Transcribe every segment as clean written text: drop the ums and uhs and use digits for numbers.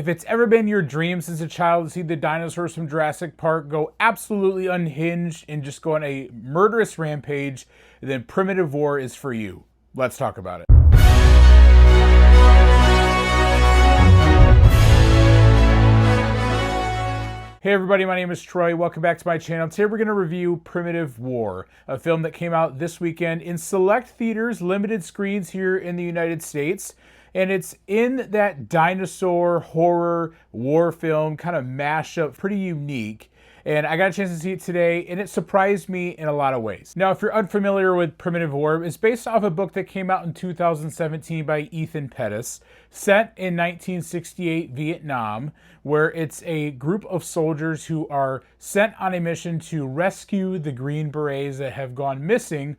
If it's ever been your dream since a child to see the dinosaurs from Jurassic Park go absolutely unhinged and just go on a murderous rampage, then Primitive War is for you. Let's talk about it. Hey everybody, my name is Troy. Welcome back to my channel. Today we're going to review Primitive War, a film that came out this weekend in select theaters, limited screens here in the United States. And it's in that dinosaur horror war film kind of mashup, pretty unique. And I got a chance to see it today, and it surprised me in a lot of ways. Now, if you're unfamiliar with Primitive War, it's based off a book that came out in 2017 by Ethan Pettis, set in 1968 Vietnam, where it's a group of soldiers who are sent on a mission to rescue the Green Berets that have gone missing,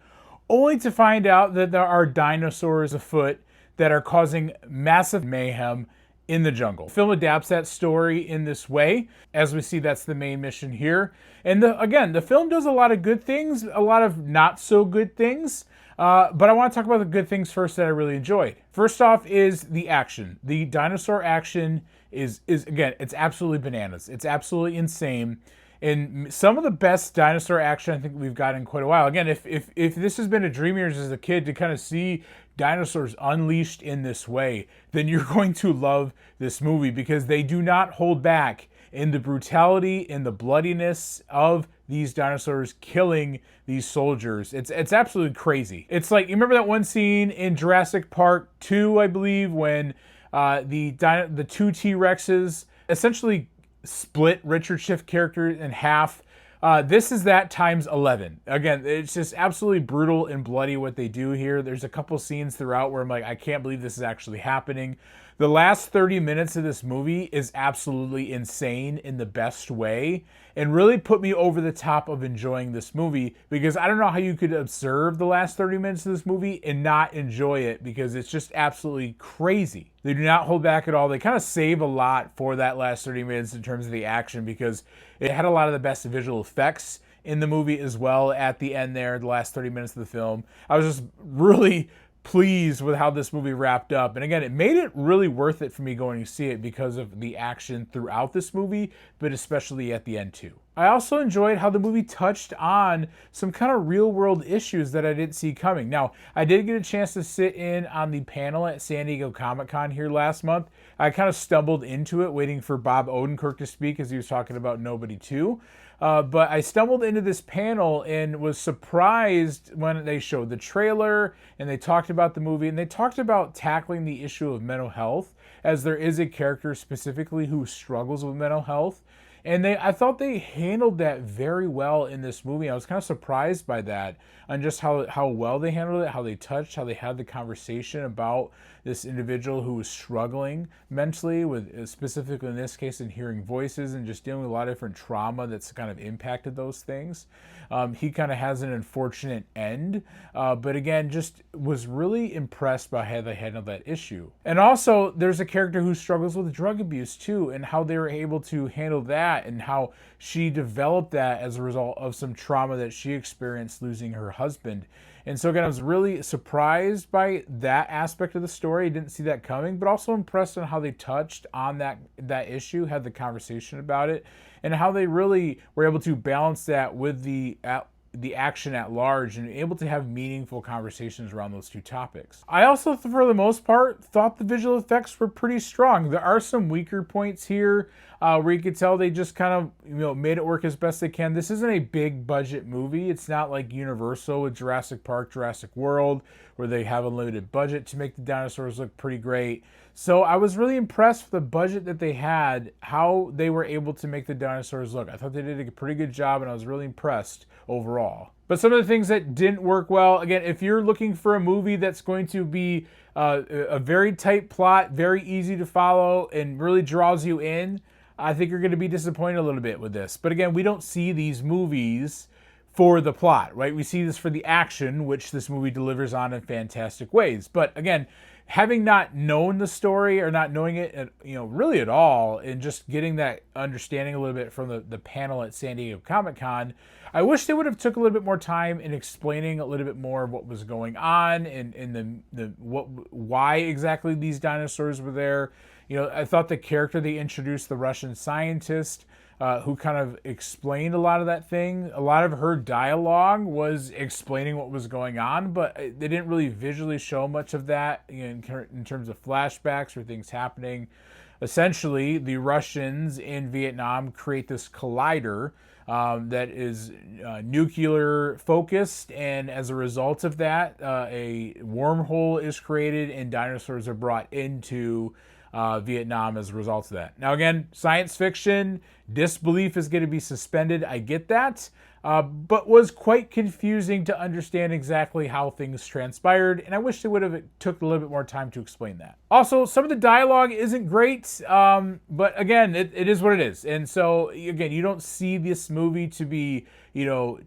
only to find out that there are dinosaurs afoot that are causing massive mayhem in the jungle. The film adapts that story in this way. As we see, that's the main mission here. And again, the film does a lot of good things, a lot of not so good things. But I want to talk about the good things first that I really enjoyed. First off is the action. The dinosaur action is again, it's absolutely bananas. It's absolutely insane. And some of the best dinosaur action I think we've got in quite a while. Again, if this has been a dream of yours as a kid to kind of see dinosaurs unleashed in this way, then you're going to love this movie because they do not hold back in the brutality and the bloodiness of these dinosaurs killing these soldiers. It's absolutely crazy. It's like, you remember that one scene in Jurassic Park 2, I believe, when the two T-Rexes essentially split Richard Schiff's character in half. This is that times 11. Again, it's just absolutely brutal and bloody what they do here. There's a couple scenes throughout where I'm like, I can't believe this is actually happening. The last 30 minutes of this movie is absolutely insane in the best way and really put me over the top of enjoying this movie, because I don't know how you could observe the last 30 minutes of this movie and not enjoy it, because it's just absolutely crazy. They do not hold back at all. They kind of save a lot for that last 30 minutes in terms of the action, because it had a lot of the best visual effects in the movie as well at the end there, the last 30 minutes of the film. I was just really pleased with how this movie wrapped up. And again, it made it really worth it for me going to see it because of the action throughout this movie, but especially at the end too. I also enjoyed how the movie touched on some kind of real world issues that I didn't see coming. Now, I did get a chance to sit in on the panel at San Diego Comic-Con here last month. I kind of stumbled into it waiting for Bob Odenkirk to speak as he was talking about Nobody 2. But I stumbled into this panel and was surprised when they showed the trailer and they talked about the movie, and they talked about tackling the issue of mental health, as there is a character specifically who struggles with mental health. And I thought they handled that very well in this movie. I was kind of surprised by that, on just how well they handled it, how they touched, how they had the conversation about this individual who was struggling mentally with, specifically in this case, in hearing voices and just dealing with a lot of different trauma that's kind of impacted those things. He kind of has an unfortunate end, but again, just was really impressed by how they handled that issue. And also, there's a character who struggles with drug abuse too, and how they were able to handle that, and how she developed that as a result of some trauma that she experienced losing her husband. And so again, I was really surprised by that aspect of the story. I didn't see that coming, but also impressed on how they touched on that issue, had the conversation about it, and how they really were able to balance that with the action at large and able to have meaningful conversations around those two topics. I also, for the most part, thought the visual effects were pretty strong. There are some weaker points here where you could tell they just kind of made it work as best they can. This isn't a big budget movie. It's not like Universal with Jurassic Park, Jurassic World, where they have a limited budget to make the dinosaurs look pretty great. So I was really impressed with the budget that they had, how they were able to make the dinosaurs look. I thought they did a pretty good job, and I was really impressed overall. But some of the things that didn't work well, again, if you're looking for a movie that's going to be a very tight plot, very easy to follow, and really draws you in, I think you're going to be disappointed a little bit with this. But again, we don't see these movies for the plot, right? We see this for the action, which this movie delivers on in fantastic ways. But again, having not known the story, or not knowing it, really at all, and just getting that understanding a little bit from the panel at San Diego Comic-Con, I wish they would have took a little bit more time in explaining a little bit more of what was going on and why exactly these dinosaurs were there. I thought the character they introduced, the Russian scientist, who kind of explained a lot of that thing. A lot of her dialogue was explaining what was going on, but they didn't really visually show much of that in terms of flashbacks or things happening. Essentially, the Russians in Vietnam create this collider that is nuclear focused, and as a result of that, a wormhole is created and dinosaurs are brought into Vietnam as a result of that. Now, again, science fiction, disbelief is going to be suspended. I get that, but was quite confusing to understand exactly how things transpired, and I wish they would have took a little bit more time to explain that. Also, some of the dialogue isn't great, but again, it is what it is. And so, again, you don't see this movie to be,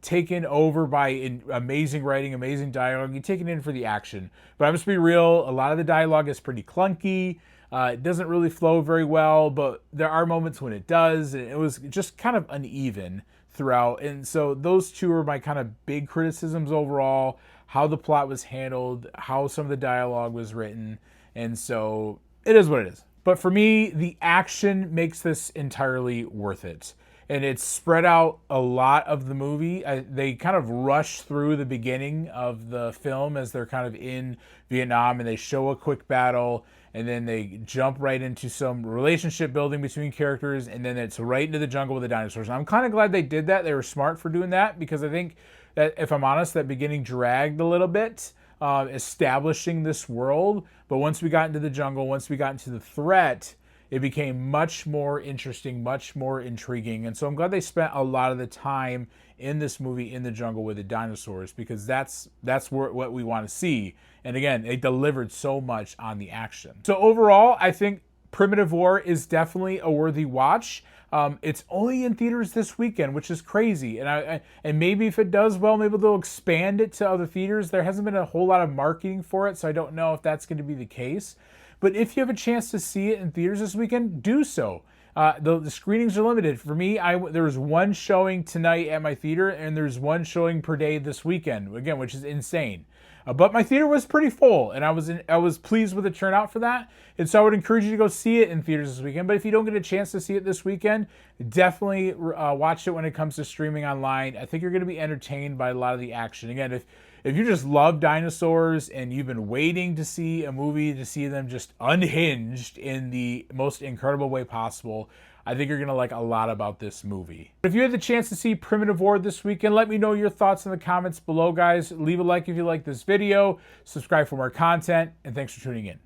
taken over by amazing writing, amazing dialogue. You take it in for the action. But I'm just be real, a lot of the dialogue is pretty clunky. It doesn't really flow very well, but there are moments when it does, and it was just kind of uneven throughout. And so those two are my kind of big criticisms overall, how the plot was handled, how some of the dialogue was written. And so it is what it is. But for me, the action makes this entirely worth it. And it's spread out a lot of the movie. They kind of rush through the beginning of the film as they're kind of in Vietnam, and they show a quick battle, and then they jump right into some relationship building between characters, and then it's right into the jungle with the dinosaurs. And I'm kind of glad they did that. They were smart for doing that, because I think that, if I'm honest, that beginning dragged a little bit, establishing this world. But once we got into the jungle, once we got into the threat, it became much more interesting, much more intriguing. And so I'm glad they spent a lot of the time in this movie in the jungle with the dinosaurs, because that's what we want to see. And again, they delivered so much on the action. So overall, I think Primitive War is definitely a worthy watch. It's only in theaters this weekend, which is crazy. And maybe if it does well, maybe they'll expand it to other theaters. There hasn't been a whole lot of marketing for it, so I don't know if that's going to be the case. But if you have a chance to see it in theaters this weekend, do so. The screenings are limited. For me, there was one showing tonight at my theater, and there's one showing per day this weekend, again, which is insane. But my theater was pretty full, and I was pleased with the turnout for that. And so I would encourage you to go see it in theaters this weekend. But if you don't get a chance to see it this weekend, definitely watch it when it comes to streaming online. I think you're going to be entertained by a lot of the action. Again, if you just love dinosaurs and you've been waiting to see a movie to see them just unhinged in the most incredible way possible, I think you're going to like a lot about this movie. If you had the chance to see Primitive War this weekend, let me know your thoughts in the comments below, guys. Leave a like if you like this video, subscribe for more content, and thanks for tuning in.